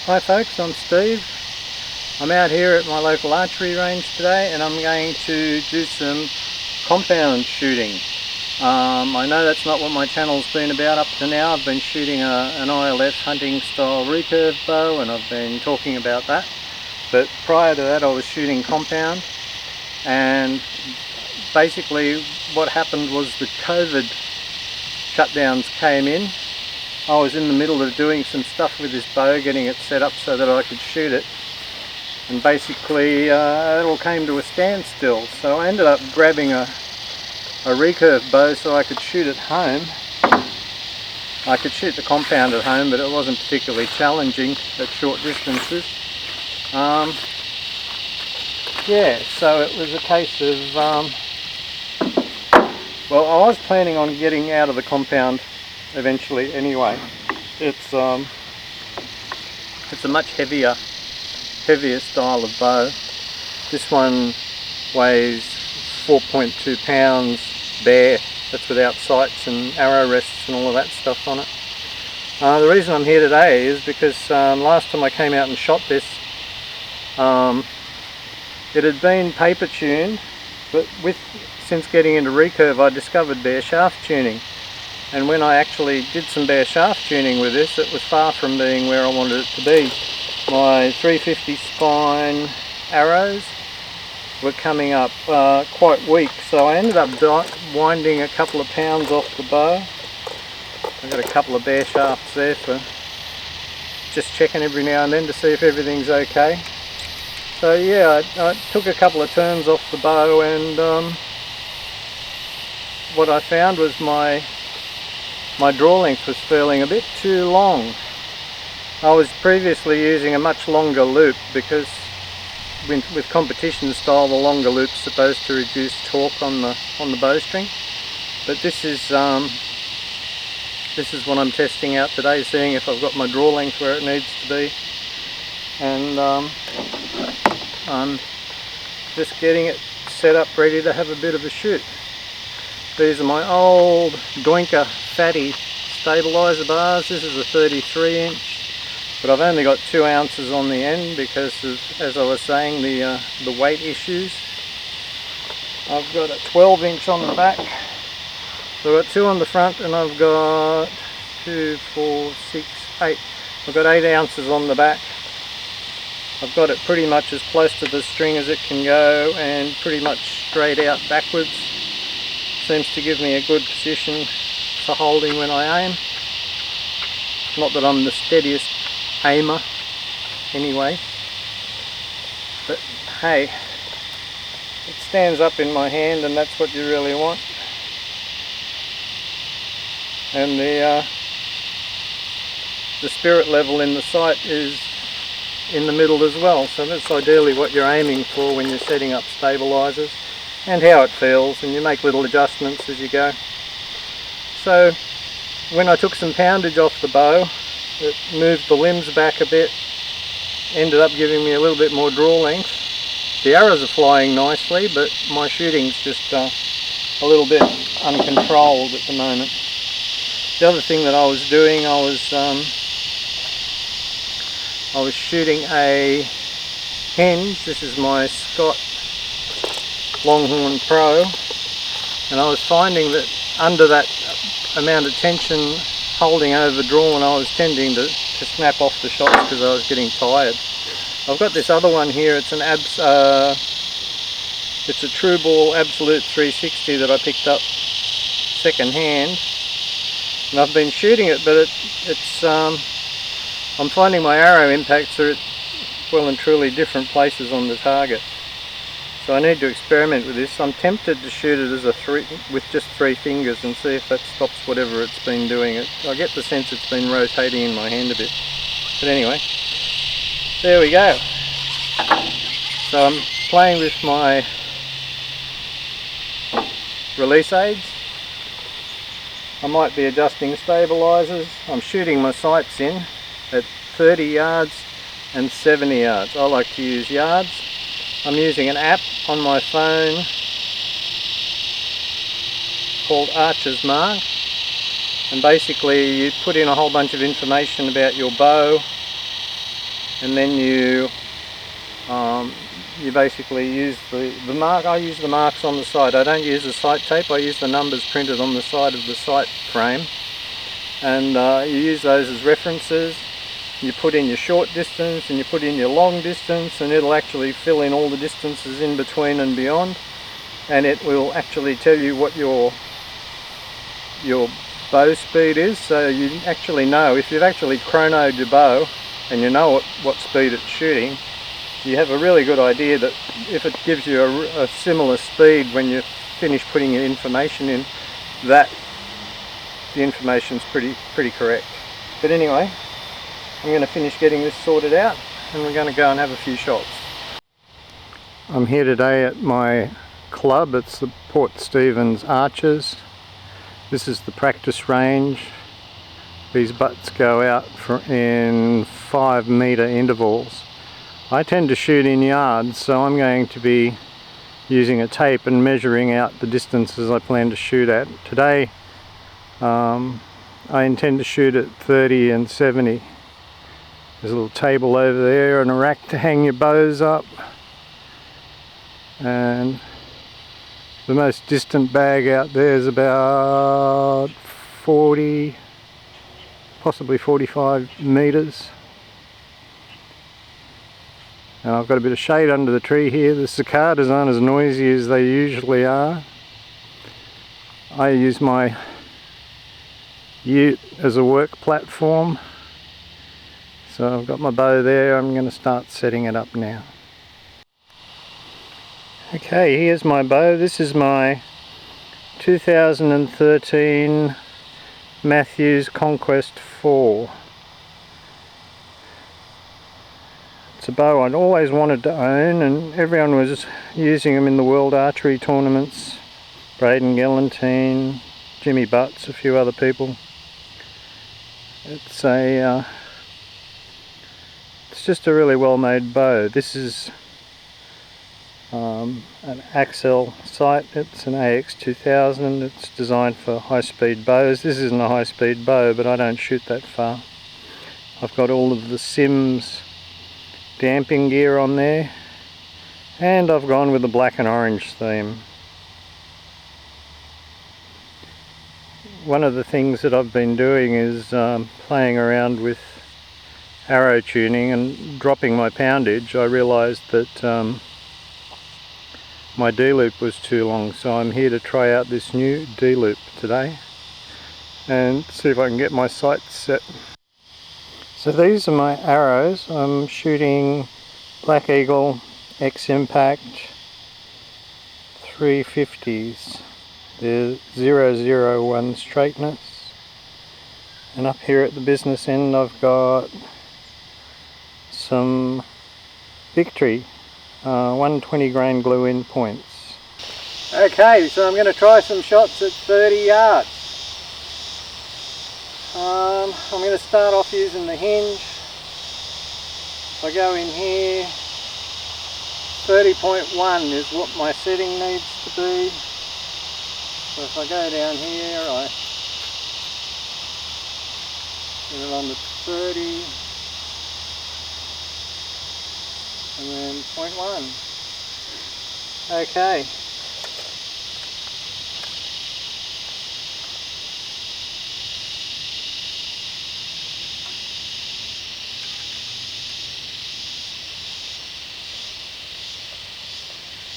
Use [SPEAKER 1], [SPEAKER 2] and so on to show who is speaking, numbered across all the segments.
[SPEAKER 1] Hi folks, I'm Steve. I'm out here at my local archery range today and I'm going to do some compound shooting. I know that's not what my channel's been about up to now. I've been shooting an ILF hunting style recurve bow and I've been talking about that. But prior to that I was shooting compound, and basically what happened was the COVID shutdowns came in. I was in the middle of doing some stuff with this bow, getting it set up so that I could shoot it, and basically it all came to a standstill. So I ended up grabbing a recurve bow so I could shoot at home. I could shoot the compound at home, but it wasn't particularly challenging at short distances. Yeah, so it was a case of, well, I was planning on getting out of the compound eventually anyway. It's a much heavier style of bow. This one weighs 4.2 pounds bare. That's without sights and arrow rests and all of that stuff on it. The reason I'm here today is because last time I came out and shot this, it had been paper tuned, but since getting into recurve I discovered bare shaft tuning. And when I actually did some bare shaft tuning with this, it was far from being where I wanted it to be. My 350 spine arrows were coming up quite weak, so I ended up winding a couple of pounds off the bow. I've got a couple of bare shafts there for just checking every now and then to see if everything's okay. So yeah, I took a couple of turns off the bow, and what I found was my draw length was feeling a bit too long. I was previously using a much longer loop because with competition style the longer loop's supposed to reduce torque on the bowstring. But this is what I'm testing out today, seeing if I've got my draw length where it needs to be. And I'm just getting it set up ready to have a bit of a shoot. These are my old Doinker fatty stabilizer bars. This is a 33 inch, but I've only got 2 ounces on the end because of, as I was saying, the weight issues. I've got a 12 inch on the back, so I've got 2 on the front, and I've got 2, 4, 6, 8. I've got 8 ounces on the back. I've got it pretty much as close to the string as it can go and pretty much straight out backwards. Seems to give me a good position for holding when I aim. Not that I'm the steadiest aimer anyway, but hey, it stands up in my hand and that's what you really want. And the spirit level in the sight is in the middle as well, so that's ideally what you're aiming for when you're setting up stabilizers, and how it feels, and you make little adjustments as you go. So when I took some poundage off the bow, it moved the limbs back a bit, ended up giving me a little bit more draw length. The arrows are flying nicely, but my shooting's just a little bit uncontrolled at the moment. The other thing that I was doing, I was shooting a hinge. This is my Scott Longhorn Pro, and I was finding that under that amount of tension holding over drawn, I was tending to snap off the shots because I was getting tired. I've got this other one here. It's it's a True Ball Absolute 360 that I picked up second hand, and I've been shooting it, but I'm finding my arrow impacts are at well and truly different places on the target. So I need to experiment with this. I'm tempted to shoot it as with just 3 fingers and see if that stops whatever it's been doing. I get the sense it's been rotating in my hand a bit. But anyway, there we go. So I'm playing with my release aids. I might be adjusting stabilizers. I'm shooting my sights in at 30 yards and 70 yards. I like to use yards. I'm using an app on my phone called Archer's Mark, and basically you put in a whole bunch of information about your bow, and then you basically use the mark. I use the marks on the side. I don't use the sight tape. I use the numbers printed on the side of the sight frame, and you use those as references. You put in your short distance and you put in your long distance, and it'll actually fill in all the distances in between and beyond, and it will actually tell you what your bow speed is. So you actually know, if you've actually chronoed your bow and you know what speed it's shooting, you have a really good idea that if it gives you a similar speed when you finish putting your information in, that the information's pretty correct. But anyway, I'm going to finish getting this sorted out and we're going to go and have a few shots. I'm here today at my club. It's the Port Stephens Archers. This is the practice range. These butts go out in 5 metre intervals. I tend to shoot in yards, so I'm going to be using a tape and measuring out the distances I plan to shoot at. Today I intend to shoot at 30 and 70. There's a little table over there and a rack to hang your bows up, and the most distant bag out there is about 40, possibly 45 metres. And I've got a bit of shade under the tree here. The cicadas aren't as noisy as they usually are. I use my ute as a work platform. So I've got my bow there. I'm going to start setting it up now. Okay, here's my bow. This is my 2013 Mathews Conquest 4. It's a bow I'd always wanted to own, and everyone was using them in the World Archery tournaments. Braden Galantine, Jimmy Butts, a few other people. It's just a really well made bow. This is an Axel sight. It's an AX2000. It's designed for high speed bows. This isn't a high speed bow, but I don't shoot that far. I've got all of the Sims damping gear on there, and I've gone with the black and orange theme. One of the things that I've been doing is playing around with arrow tuning and dropping my poundage. I realised that my D-loop was too long, so I'm here to try out this new D-loop today and see if I can get my sights set. So these are my arrows. I'm shooting Black Eagle X-Impact 350s. They're 001 straightness. And up here at the business end I've got some Victory 120 grain glue in points. Okay, so I'm going to try some shots at 30 yards. I'm going to start off using the hinge. If I go in here, 30.1 is what my setting needs to be. So if I go down here, I get it on to 30, and then 0.1. Okay.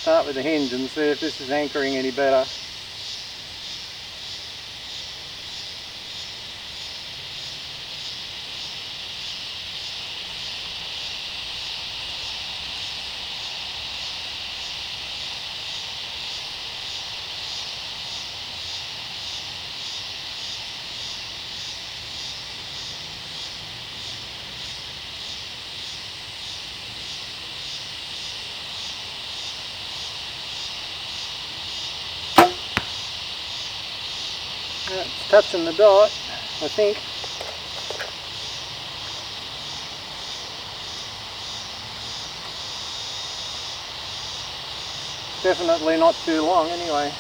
[SPEAKER 1] Start with the hinge and see if this is anchoring any better. It's touching the dot, I think. Definitely not too long anyway.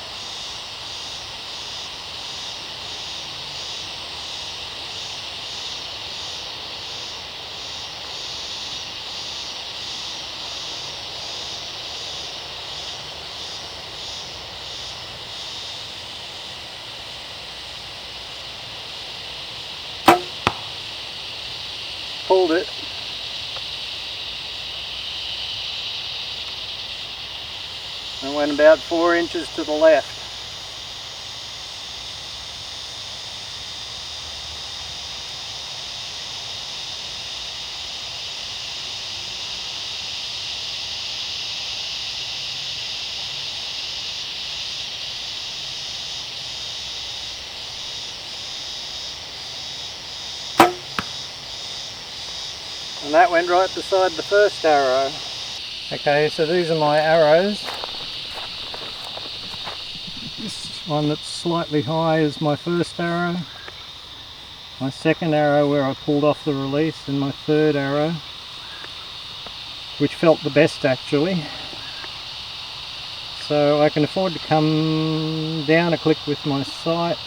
[SPEAKER 1] pulled it. And went about 4 inches to the left. And that went right beside the first arrow. Okay, so these are my arrows. This one that's slightly high is my first arrow. My second arrow where I pulled off the release, and my third arrow, which felt the best actually. So I can afford to come down a click with my sight,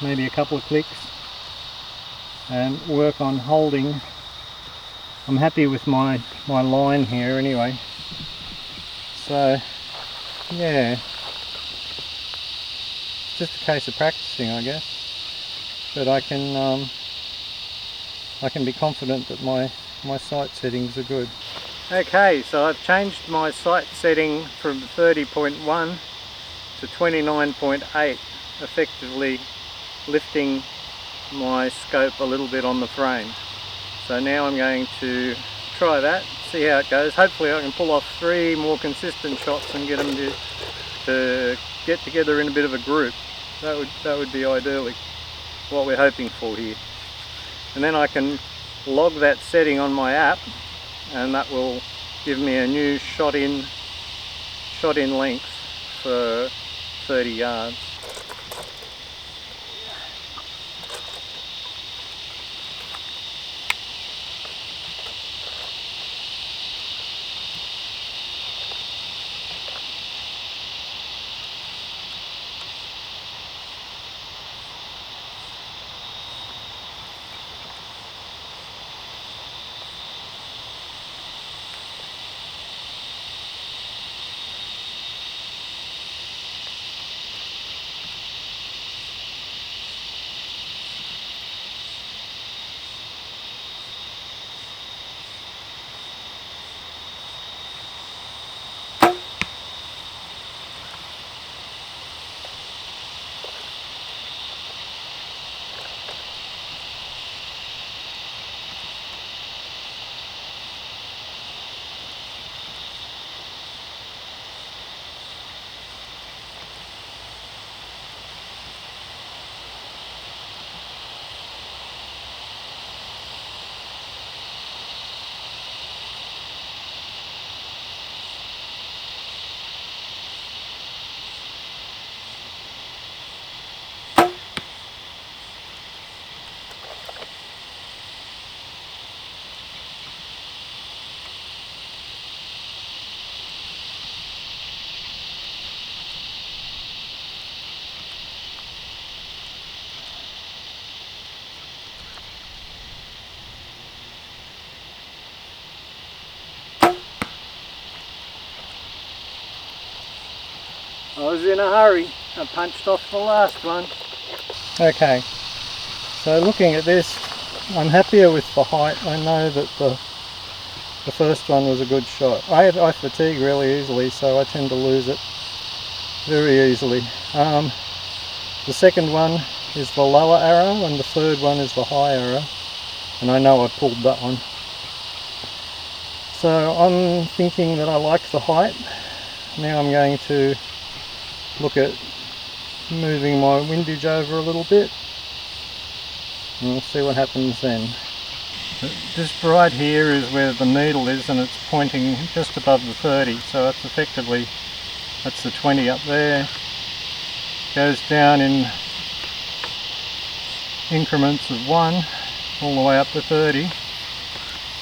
[SPEAKER 1] maybe a couple of clicks, and work on holding. I'm happy with my line here anyway. So yeah, it's just a case of practicing, I guess. But I can be confident that my sight settings are good. Okay, so I've changed my sight setting from 30.1 to 29.8, effectively lifting my scope a little bit on the frame. So now I'm going to try that, see how it goes. Hopefully I can pull off 3 more consistent shots and get them to get together in a bit of a group. That would be ideally what we're hoping for here. And then I can log that setting on my app, and that will give me a new shot in length for 30 yards. I was in a hurry. I punched off the last one. Okay, so looking at this, I'm happier with the height. I know that the first one was a good shot. I fatigue really easily, so I tend to lose it very easily. The second one is the lower arrow, and the third one is the high arrow, and I know I pulled that one. So I'm thinking that I like the height. Now I'm going to look at moving my windage over a little bit, and we'll see what happens then. Just right here is where the needle is, and it's pointing just above the 30, so it's effectively, that's the 20 up there. Goes down in increments of 1 all the way up to 30.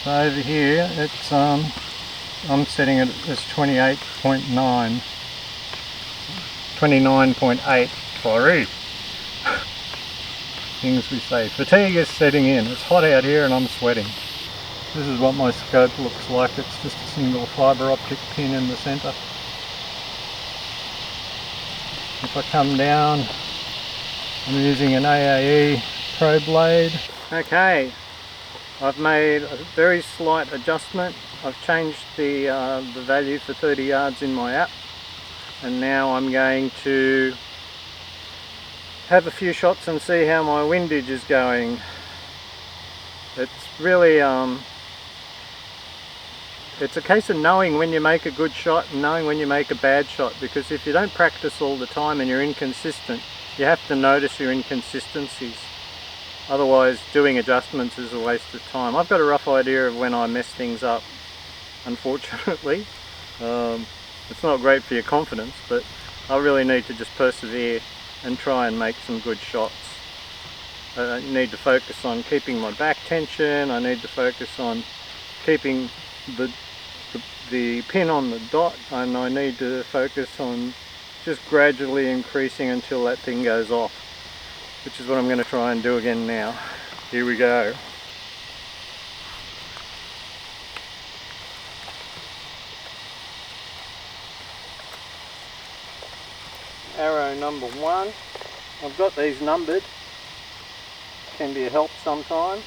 [SPEAKER 1] So over here it's I'm setting it as 28.9. 29.8, sorry. Things we say. Fatigue is setting in. It's hot out here and I'm sweating. This is what my scope looks like. It's just a single fibre optic pin in the centre. If I come down, I'm using an AAE Pro blade. Okay, I've made a very slight adjustment. I've changed the value for 30 yards in my app, and now I'm going to have a few shots and see how my windage is going. It's really it's a case of knowing when you make a good shot and knowing when you make a bad shot, because if you don't practice all the time and you're inconsistent, you have to notice your inconsistencies. Otherwise, doing adjustments is a waste of time. I've got a rough idea of when I mess things up, unfortunately. It's not great for your confidence, but I really need to just persevere and try and make some good shots. I need to focus on keeping my back tension. I need to focus on keeping the pin on the dot, and I need to focus on just gradually increasing until that thing goes off, which is what I'm going to try and do again now. Here we go. Arrow number 1. I've got these numbered. Can be a help sometimes.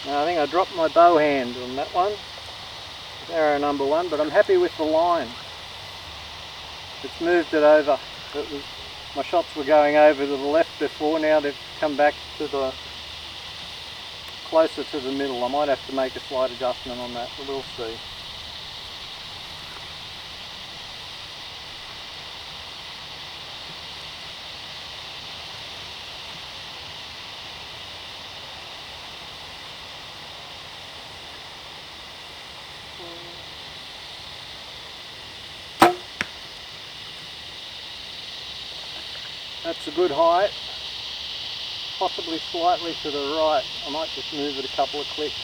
[SPEAKER 1] Now, I think I dropped my bow hand on that one, arrow number 1, but I'm happy with the line. It's moved it over. My shots were going over to the left before, now they've come back to the closer to the middle. I might have to make a slight adjustment on that, but we'll see. That's a good height, possibly slightly to the right. I might just move it a couple of clicks.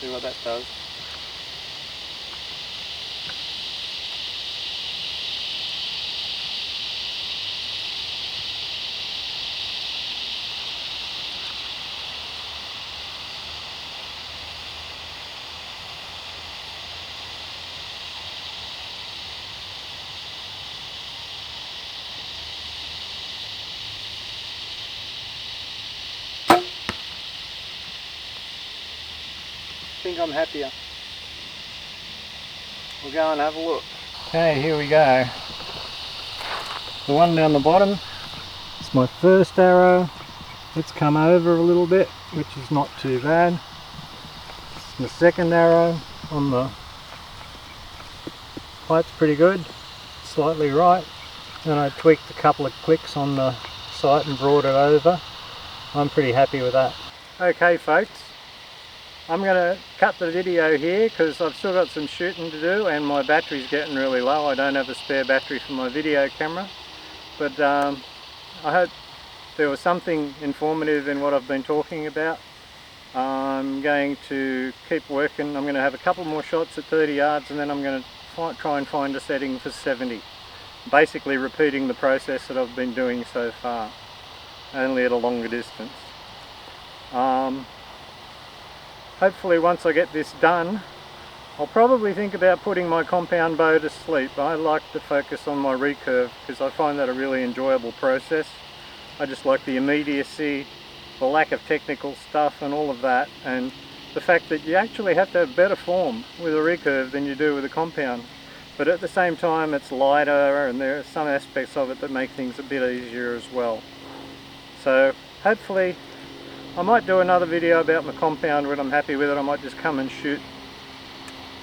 [SPEAKER 1] See what that does. I think I'm happier. We'll go and have a look. Okay, here we go. The one down the bottom, it's my first arrow. It's come over a little bit, which is not too bad. It's my second arrow on the height's pretty good, slightly right. Then I tweaked a couple of clicks on the sight and brought it over. I'm pretty happy with that. Okay folks, I'm going to cut the video here because I've still got some shooting to do and my battery's getting really low. I don't have a spare battery for my video camera, but I hope there was something informative in what I've been talking about. I'm going to keep working. I'm going to have a couple more shots at 30 yards and then I'm going to try and find a setting for 70. Basically repeating the process that I've been doing so far, only at a longer distance. Hopefully once I get this done, I'll probably think about putting my compound bow to sleep. I like to focus on my recurve because I find that a really enjoyable process. I just like the immediacy, the lack of technical stuff and all of that, and the fact that you actually have to have better form with a recurve than you do with a compound. But at the same time it's lighter and there are some aspects of it that make things a bit easier as well. So hopefully I might do another video about my compound when I'm happy with it. I might just come and shoot,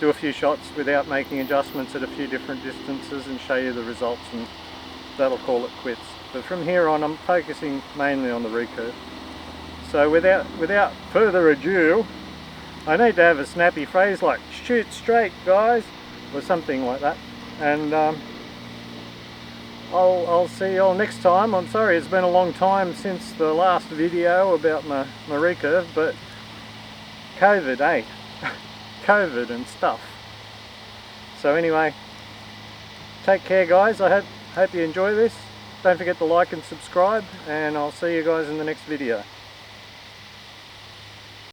[SPEAKER 1] do a few shots without making adjustments at a few different distances and show you the results, and that'll call it quits. But from here on I'm focusing mainly on the recurve. So without further ado, I need to have a snappy phrase like shoot straight guys, or something like that. And I'll see you all next time. I'm sorry it's been a long time since the last video about my recurve, but COVID, eh? COVID and stuff. So anyway, take care guys. I hope you enjoy this. Don't forget to like and subscribe, and I'll see you guys in the next video.